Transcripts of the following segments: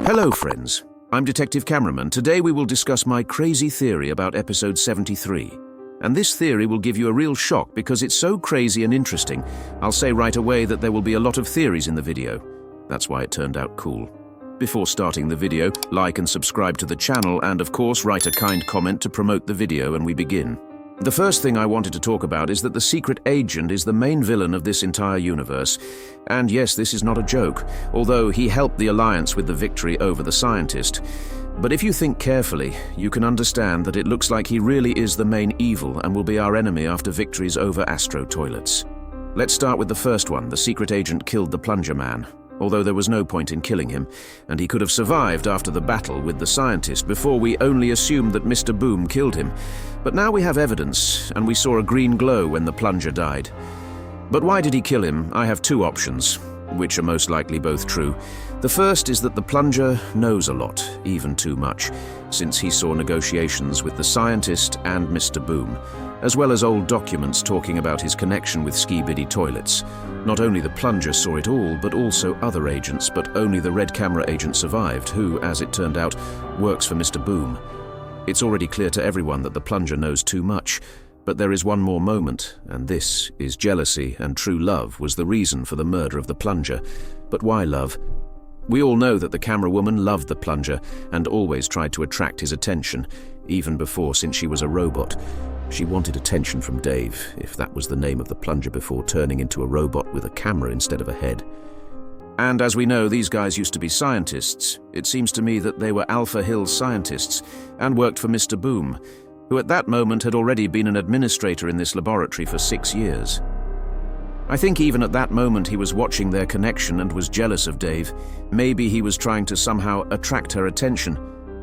Hello friends, I'm Detective Cameraman. Today we will discuss my crazy theory about episode 73. And this theory will give you a real shock because it's so crazy and interesting. I'll say right away that there will be a lot of theories in the video. That's why it turned out cool. Before starting the video, like and subscribe to the channel and of course write a kind comment to promote the video and we begin. The first thing I wanted to talk about is that the secret agent is the main villain of this entire universe. And yes, this is not a joke, although he helped the Alliance with the victory over the scientist. But if you think carefully, you can understand that it looks like he really is the main evil and will be our enemy after victories over Astro Toilets. Let's start with the first one. The secret agent killed the Plunger Man, although there was no point in killing him, and he could have survived after the battle with the scientist. Before we only assumed that Mr. Boom killed him. But now we have evidence, and we saw a green glow when the plunger died. But why did he kill him? I have two options, which are most likely both true. The first is that the plunger knows a lot, even too much, since he saw negotiations with the scientist and Mr. Boom, as well as old documents talking about his connection with Skibidi Toilets. Not only the plunger saw it all, but also other agents, but only the red camera agent survived, who, as it turned out, works for Mr. Boom. It's already clear to everyone that the plunger knows too much, but there is one more moment, and this is jealousy, and true love was the reason for the murder of the plunger. But why love? We all know that the camera woman loved the plunger and always tried to attract his attention, even before, since she was a robot. She wanted attention from Dave, if that was the name of the plunger, before turning into a robot with a camera instead of a head. And as we know, these guys used to be scientists. It seems to me that they were Alpha Hills scientists and worked for Mr. Boom, who at that moment had already been an administrator in this laboratory for 6 years. I think even at that moment he was watching their connection and was jealous of Dave. Maybe he was trying to somehow attract her attention.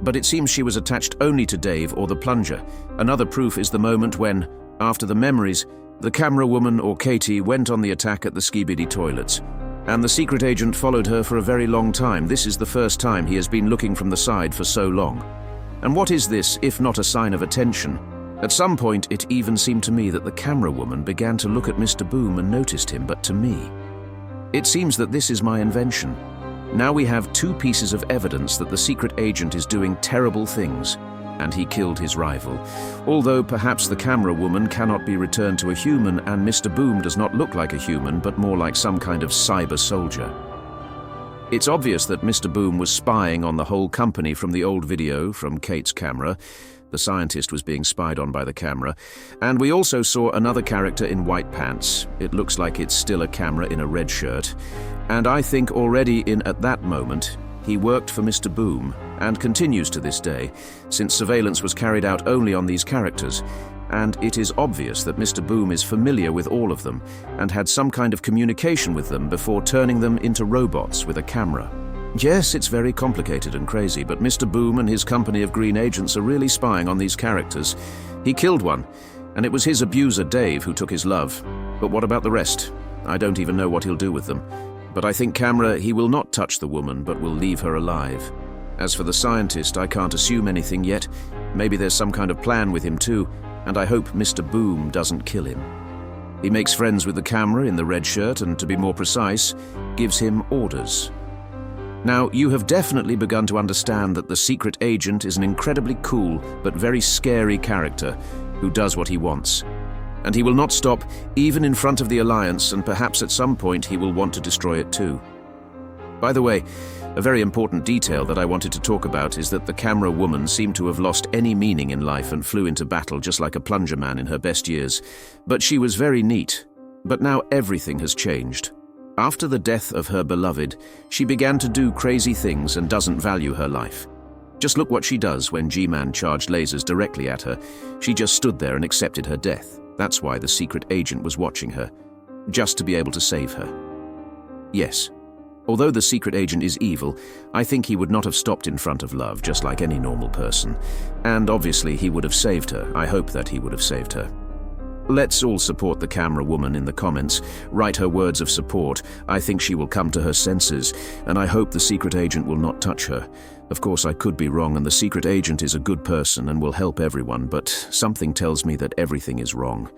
But it seems she was attached only to Dave or the plunger. Another proof is the moment when, after the memories, the camera woman or Katie went on the attack at the Skibidi Toilets. And the secret agent followed her for a very long time. This is the first time he has been looking from the side for so long. And what is this, if not a sign of attention? At some point, it even seemed to me that the camera woman began to look at Mr. Boom and noticed him, but to me. It seems that this is my invention. Now we have two pieces of evidence that the secret agent is doing terrible things, and he killed his rival. Although perhaps the camera woman cannot be returned to a human, and Mr. Boom does not look like a human, but more like some kind of cyber soldier. It's obvious that Mr. Boom was spying on the whole company from the old video from Kate's camera. The scientist was being spied on by the camera. And we also saw another character in white pants. It looks like it's still a camera in a red shirt. And I think already at that moment, he worked for Mr. Boom, and continues to this day, since surveillance was carried out only on these characters. And it is obvious that Mr. Boom is familiar with all of them, and had some kind of communication with them before turning them into robots with a camera. Yes, it's very complicated and crazy, but Mr. Boom and his company of green agents are really spying on these characters. He killed one, and it was his abuser Dave who took his love. But what about the rest? I don't even know what he'll do with them. But I think he will not touch the woman, but will leave her alive. As for the scientist, I can't assume anything yet. Maybe there's some kind of plan with him too, and I hope Mr. Boom doesn't kill him. He makes friends with the camera in the red shirt and, to be more precise, gives him orders. Now, you have definitely begun to understand that the secret agent is an incredibly cool but very scary character who does what he wants. And he will not stop, even in front of the Alliance, and perhaps at some point he will want to destroy it too. By the way, a very important detail that I wanted to talk about is that the camera woman seemed to have lost any meaning in life and flew into battle just like a plunger man in her best years. But she was very neat. But now everything has changed. After the death of her beloved, she began to do crazy things and doesn't value her life. Just look what she does when G-Man charged lasers directly at her. She just stood there and accepted her death. That's why the secret agent was watching her, just to be able to save her. Yes, although the secret agent is evil, I think he would not have stopped in front of love, just like any normal person. And obviously he would have saved her. I hope that he would have saved her. Let's all support the camera woman in the comments. Write her words of support. I think she will come to her senses, and I hope the secret agent will not touch her. Of course, I could be wrong, and the secret agent is a good person and will help everyone, but something tells me that everything is wrong.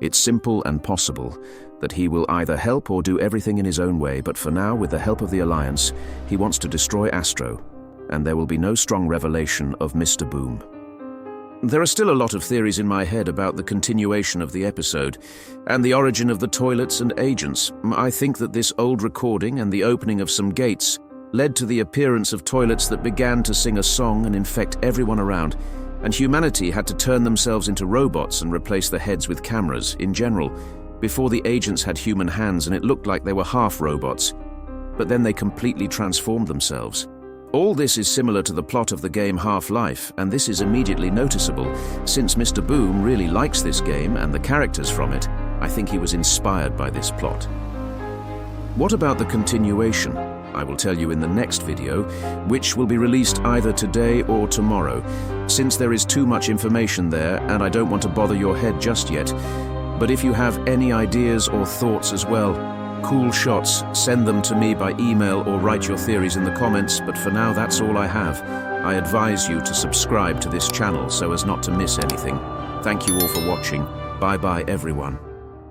It's simple and possible, that he will either help or do everything in his own way, but for now, with the help of the Alliance, he wants to destroy Astro, and there will be no strong revelation of Mr. Boom. There are still a lot of theories in my head about the continuation of the episode and the origin of the toilets and agents. I think that this old recording and the opening of some gates led to the appearance of toilets that began to sing a song and infect everyone around, and humanity had to turn themselves into robots and replace the heads with cameras in general. Before, the agents had human hands and it looked like they were half robots, but then they completely transformed themselves. All this is similar to the plot of the game Half-Life, and this is immediately noticeable. Since Mr. Boom really likes this game and the characters from it, I think he was inspired by this plot. What about the continuation? I will tell you in the next video, which will be released either today or tomorrow, since there is too much information there and I don't want to bother your head just yet. But if you have any ideas or thoughts as well, cool shots, send them to me by email or write your theories in the comments, but for now that's all I have. I advise you to subscribe to this channel so as not to miss anything. Thank you all for watching. Bye bye everyone.